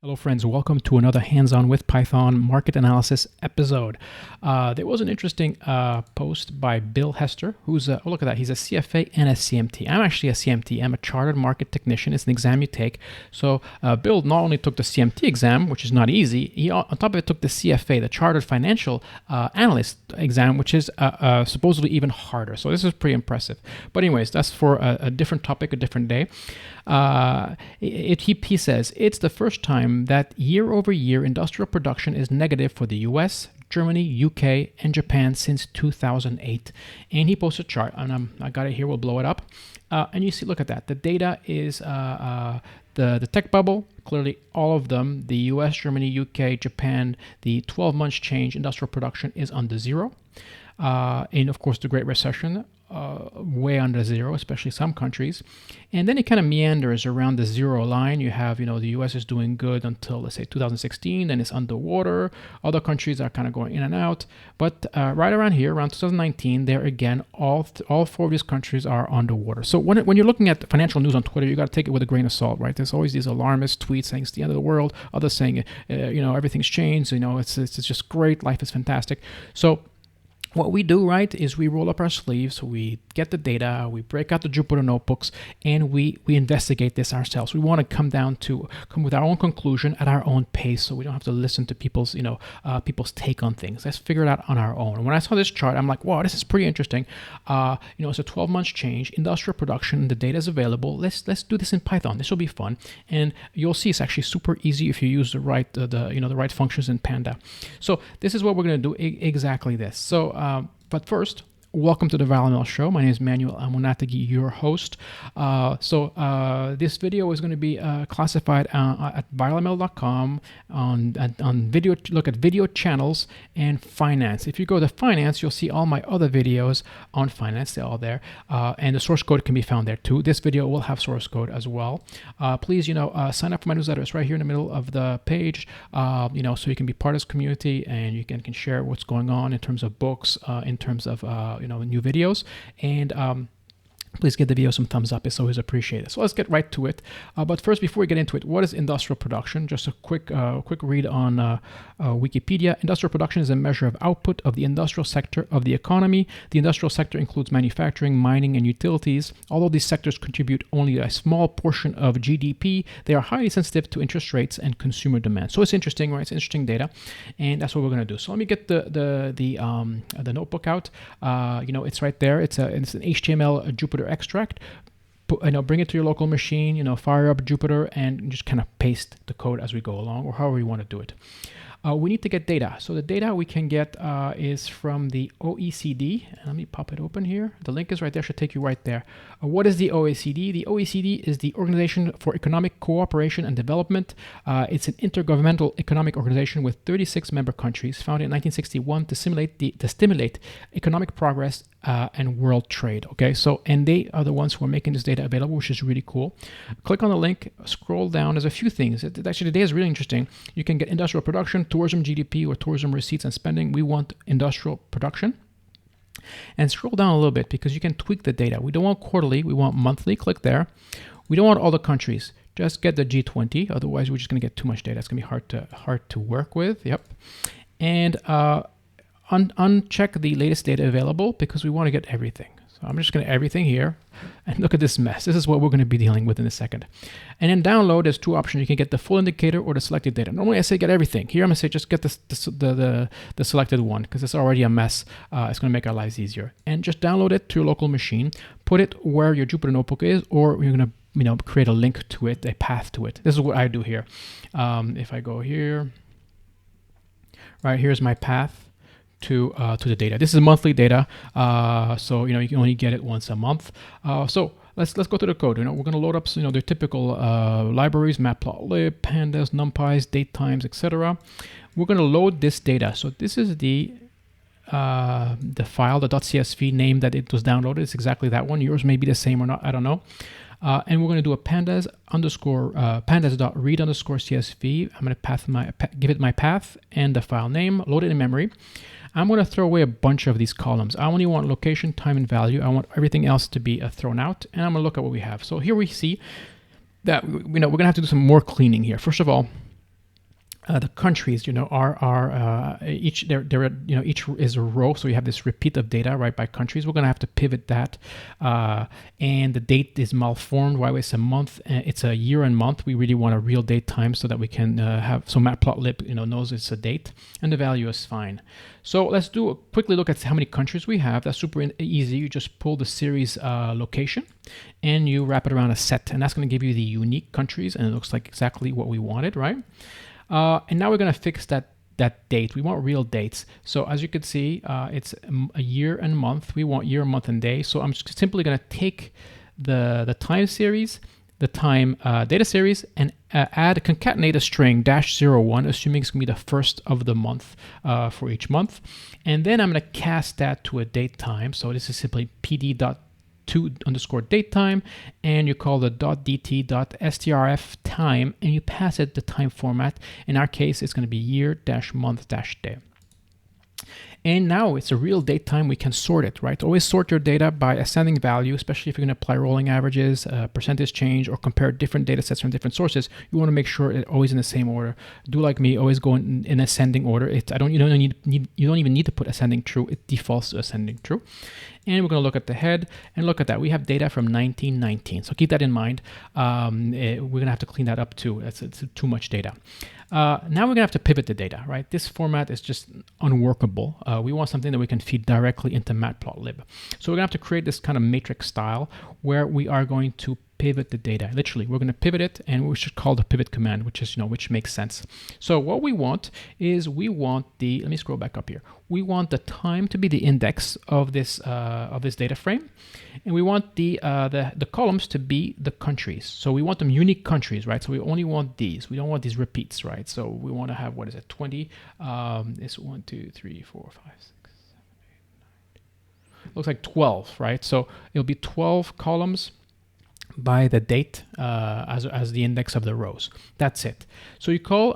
Hello friends, welcome to another Hands-On with Python market analysis episode. There was an interesting post by Bill Hester, who's, oh look at that, he's a CFA and a CMT. I'm actually a CMT, I'm a Chartered Market Technician. It's an exam you take. So Bill not only took the CMT exam, which is not easy, he on top of it took the CFA, the Chartered Financial Analyst exam, which is supposedly even harder. So this is pretty impressive. But anyways, that's for a different topic, a different day. He says, it's the first time that year over year industrial production is negative for the US, Germany, UK, and Japan since 2008. And he posted a chart, and I got it here, we'll blow it up. And you see, look at that. The data is the tech bubble, clearly all of them, the US, Germany, UK, Japan, the 12 months change industrial production is under zero. And of course, the Great Recession, way under zero, especially some countries. And then it kind of meanders around the zero line. You have, the US is doing good until, let's say, 2016, then it's underwater. Other countries are kind of going in and out. But right around here, around 2019, there again, all four of these countries are underwater. So when you're looking at financial news on Twitter, you got to take it with a grain of salt, right? There's always these alarmist tweets saying it's the end of the world, others saying, everything's changed, it's just great, life is fantastic. So what we do, right, is we roll up our sleeves, we get the data, we break out the Jupyter notebooks, and we investigate this ourselves. We want to come with our own conclusion at our own pace, so we don't have to listen to people's take on things. Let's figure it out on our own. And when I saw this chart, I'm like, wow, this is pretty interesting. It's a 12 months change, industrial production, the data is available. Let's do this in Python. This will be fun, and you'll see it's actually super easy if you use the right right functions in Panda. So this is what we're going to do, exactly this. So. But first, welcome to the Valamel Show. My name is Manuel Monetizing, your host. This video is going to be classified at valamel.com on video. Look at video channels and finance. If you go to finance, you'll see all my other videos on finance. They're all there, and the source code can be found there too. This video will have source code as well. Please, sign up for my newsletter. It's right here in the middle of the page. So you can be part of this community and you can share what's going on in terms of books, in terms of new videos, and please give the video some thumbs up. It's always appreciated. So let's get right to it. But first, before we get into it, what is industrial production? Just a quick read on Wikipedia. Industrial production is a measure of output of the industrial sector of the economy. The industrial sector includes manufacturing, mining, and utilities. Although these sectors contribute only a small portion of GDP, they are highly sensitive to interest rates and consumer demand. So it's interesting, right? It's interesting data, and that's what we're going to do. So let me get the notebook out. It's right there. It's an HTML Jupyter extract. Bring it to your local machine, fire up Jupyter and just kind of paste the code as we go along, or however you want to do it. We need to get data. So the data we can get is from the OECD. Let me pop it open here. The link is right there, should take you right there. What is the OECD? The OECD is the Organization for Economic Cooperation and Development. It's an intergovernmental economic organization with 36 member countries, founded in 1961 to stimulate economic progress and world trade. Okay, and they are the ones who are making this data available, which is really cool. Click on the link, scroll down. There's a few things. Actually, the data is really interesting. You can get industrial production, tourism GDP, or tourism receipts and spending. We want industrial production. And scroll down a little bit because you can tweak the data. We don't want quarterly, we want monthly. Click there. We don't want all the countries. Just get the G20. Otherwise, we're just going to get too much data. It's going to be hard to work with. Yep. And uncheck the latest data available because we want to get everything. So I'm just going to everything here, and look at this mess. This is what we're going to be dealing with in a second. And then download, there's two options. You can get the full indicator or the selected data. Normally I say get everything. Here I'm going to say just get the selected one because it's already a mess. It's going to make our lives easier. And just download it to your local machine. Put it where your Jupyter notebook is, or you're going to create a link to it, a path to it. This is what I do here. If I go here, right, here's my path to the data. This is monthly data, so you can only get it once a month. So let's go to the code. We're going to load up the typical libraries: matplotlib, pandas, numpys, datetimes, etc. We're going to load this data. So this is the file, the .csv name that it was downloaded. It's exactly that one. Yours may be the same or not. I don't know. And we're going to do a pandas.read_csv. I'm going to give it my path and the file name, load it in memory. I'm going to throw away a bunch of these columns. I only want location, time, and value. I want everything else to be thrown out, and I'm going to look at what we have. So here we see that we're going to have to do some more cleaning here. First of all, The countries, are each each is a row, so you have this repeat of data right by countries. We're going to have to pivot that, and the date is malformed. Why it's a month? It's a year and month. We really want a real date time so that we can so matplotlib knows it's a date, and the value is fine. So let's do a quickly look at how many countries we have. That's super easy. You just pull the series location and you wrap it around a set, and that's going to give you the unique countries, and it looks like exactly what we wanted, right? And now we're going to fix that date. We want real dates. So as you can see, it's a year and month. We want year, month, and day. So I'm just simply going to take the time series, the time data series, and concatenate a string -01, assuming it's going to be the first of the month for each month. And then I'm going to cast that to a date time. So this is simply pd.to_datetime, and you call the .dt.strf time, and you pass it the time format. In our case, it's going to be year-month-day. And now it's a real date time. We can sort it, right? Always sort your data by ascending value, especially if you're going to apply rolling averages, percentage change, or compare different data sets from different sources. You want to make sure it's always in the same order. Do like me, always go in ascending order. You don't even need to put ascending true. It defaults to ascending true. And we're going to look at the head, and look at that. We have data from 1919. So keep that in mind. We're going to have to clean that up too. It's too much data. Now we're going to have to pivot the data, right? This format is just unworkable. We want something that we can feed directly into matplotlib. So we're going to have to create this kind of matrix style where we are going to pivot the data. Literally, we're going to pivot it, and we should call the pivot command, which makes sense. So what we want is let me scroll back up here. We want the time to be the index of this data frame, and we want the columns to be the countries. So we want them unique countries, right? So we only want these. We don't want these repeats, right? So we want to have, 20? It's 1, 2, 3, 4, 5, 6, 7, 8, 9. Looks like 12, right? So it'll be 12 columns by the date as the index of the rows. That's it. So you call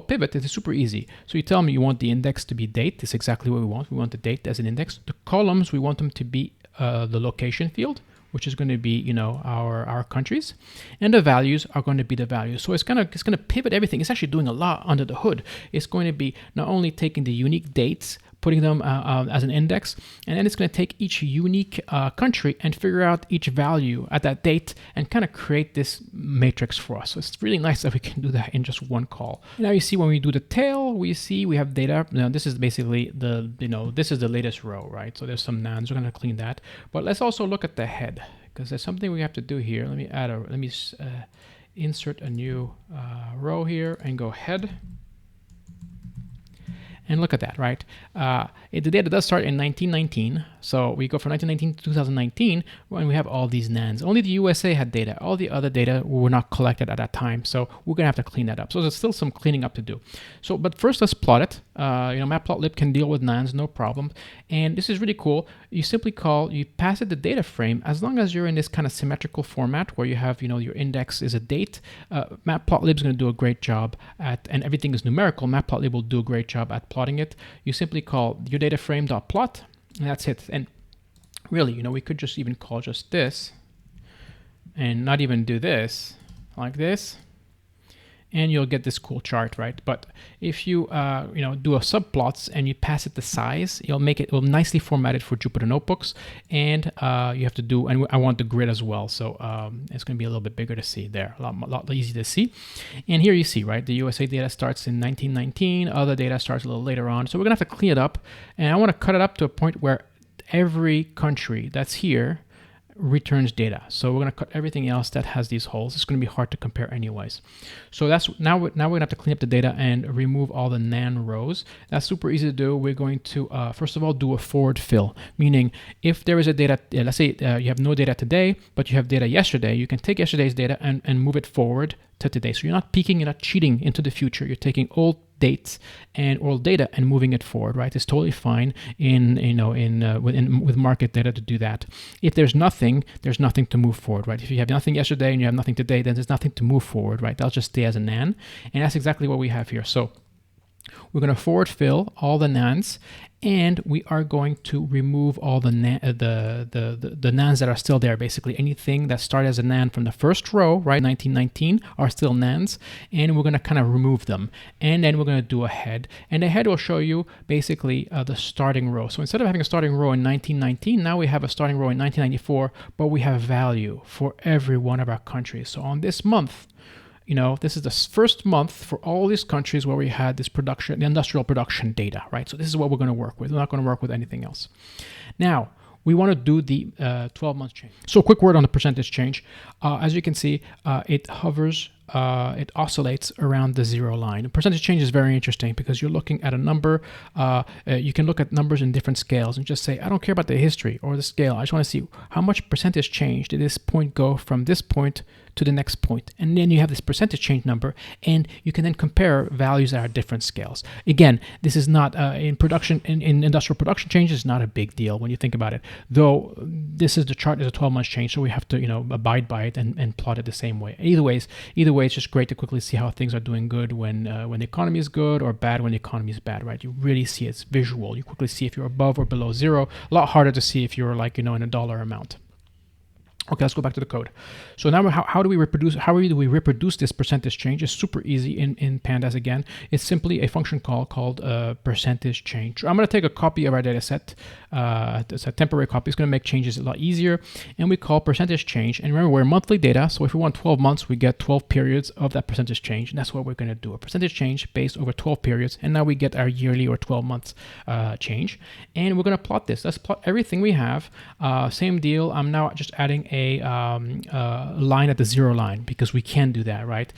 pivot. It's super easy. So you tell me you want the index to be date. That's exactly what we want. We want the date as an index. The columns, we want them to be the location field, which is going to be our countries, and the values are going to be the values. So it's going to pivot everything. It's actually doing a lot under the hood. It's going to be not only taking the unique dates, putting them as an index, and then it's going to take each unique country and figure out each value at that date and kind of create this matrix for us. So it's really nice that we can do that in just one call. Now you see when we do the tail, we have data. Now this is basically this is the latest row, right? So there's some nans. We're going to clean that, but let's also look at the head, because there's something we have to do here. Let me insert a new row here and go head. And look at that, right? The data does start in 1919. So we go from 1919 to 2019 when we have all these nans. Only the USA had data. All the other data were not collected at that time. So we're going to have to clean that up. So there's still some cleaning up to do. But first let's plot it. Matplotlib can deal with nans, no problem. And this is really cool. You simply you pass it the data frame. As long as you're in this kind of symmetrical format where you have, your index is a date, Matplotlib is going to do a great job and everything is numerical. Matplotlib will do a great job at plotting it. You simply call your data frame.plot, and that's it. And really, we could just even call just this and not even do this like this, and you'll get this cool chart, right? But if you do a subplots and you pass it the size, it will nicely format it for Jupyter notebooks. And you have to do, and I want the grid as well, so it's going to be a little bit bigger to see there, a lot easy to see. And here you see, right, the USA data starts in 1919, other data starts a little later on. So we're going to have to clean it up, and I want to cut it up to a point where every country that's here returns data. So we're going to cut everything else that has these holes. It's going to be hard to compare anyways. So now we're going to have to clean up the data and remove all the nan rows. That's super easy to do. We're going to first of all do a forward fill, meaning if there is a data, let's say you have no data today, but you have data yesterday, you can take yesterday's data and move it forward to today. So you're not peeking, you're not cheating into the future. You're taking old dates and old data and moving it forward, right? It's totally fine with market data to do that. If there's nothing to move forward, right? If you have nothing yesterday and you have nothing today, then there's nothing to move forward, right? That'll just stay as a nan, and that's exactly what we have here. So we're going to forward fill all the nans, and we are going to remove all the nans that are still there. Basically, anything that started as a nan from the first row, right, 1919, are still nans, and we're going to kind of remove them. And then we're going to do a head, and the head will show you basically the starting row. So instead of having a starting row in 1919, now we have a starting row in 1994, but we have value for every one of our countries. So on this month, this is the first month for all these countries where we had this production, the industrial production data, right? So this is what we're going to work with. We're not going to work with anything else. Now, we want to do the 12-month change. So a quick word on the percentage change. As you can see, it hovers, it oscillates around the 0 line. The percentage change is very interesting because you're looking at a number. You can look at numbers in different scales and just say, I don't care about the history or the scale. I just want to see how much percentage change did this point go from this point to the next point. And then you have this percentage change number, and you can then compare values that are different scales. Again, this is not in production, in industrial production change is not a big deal when you think about it. Though this is the chart is a 12-month change, so we have to abide by it and plot it the same way. Either way, it's just great to quickly see how things are doing good when the economy is good, or bad when the economy is bad, right? You really see it's visual. You quickly see if you're above or below 0. A lot harder to see if you're in a dollar amount. Okay, let's go back to the code. So now how do we reproduce this percentage change? It's super easy in Pandas again. It's simply a function call called percentage change. I'm going to take a copy of our data set. It's a temporary copy. It's going to make changes a lot easier. And we call percentage change. And remember, we're monthly data. So if we want 12 months, we get 12 periods of that percentage change. And that's what we're going to do. A percentage change based over 12 periods. And now we get our yearly or 12 months change. And we're going to plot this. Let's plot everything we have. Same deal. I'm now just adding a line at the 0 line because we can do that, right?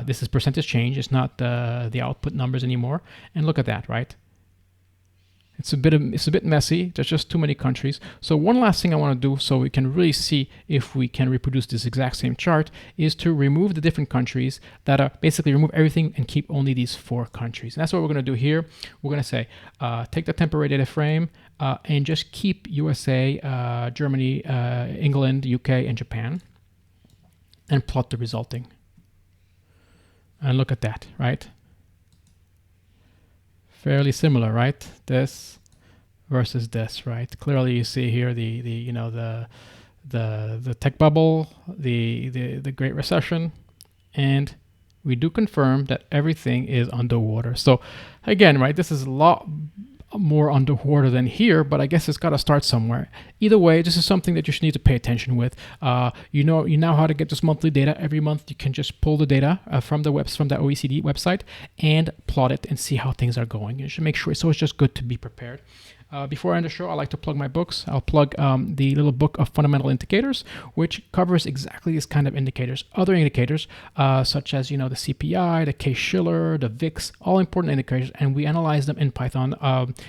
This is percentage change. It's not the output numbers anymore. And look at that, right? It's a bit messy. There's just too many countries. So one last thing I want to do so we can really see if we can reproduce this exact same chart is to remove the different countries that are basically remove everything and keep only these 4 countries. And that's what we're going to do here. We're going to say, take the temporary data frame and just keep USA, Germany, England, UK, and Japan, and plot the resulting. And look at that, right? Fairly similar, right? This versus this, right? Clearly, you see here the tech bubble, the Great Recession, and we do confirm that everything is underwater. So again, right, this is a lot more underwater than here, but I guess it's got to start somewhere. Either way, this is something that you should need to pay attention with. You know how to get this monthly data. Every month you can just pull the data from the OECD website and plot it and see how things are going. You should make sure. So it's just good to be prepared. Before I end the show, I like to plug my books. I'll plug the little book of fundamental indicators, which covers exactly these kind of indicators. Other indicators, such as the CPI, the Case-Shiller, the VIX, all important indicators, and we analyze them in Python.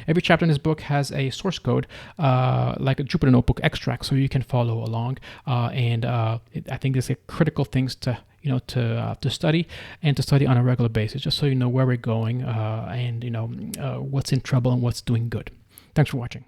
Every chapter in this book has a source code, like a Jupyter Notebook extract, so you can follow along. I think these are critical things to study and to study on a regular basis, just so you know where we're going and what's in trouble and what's doing good. Thanks for watching.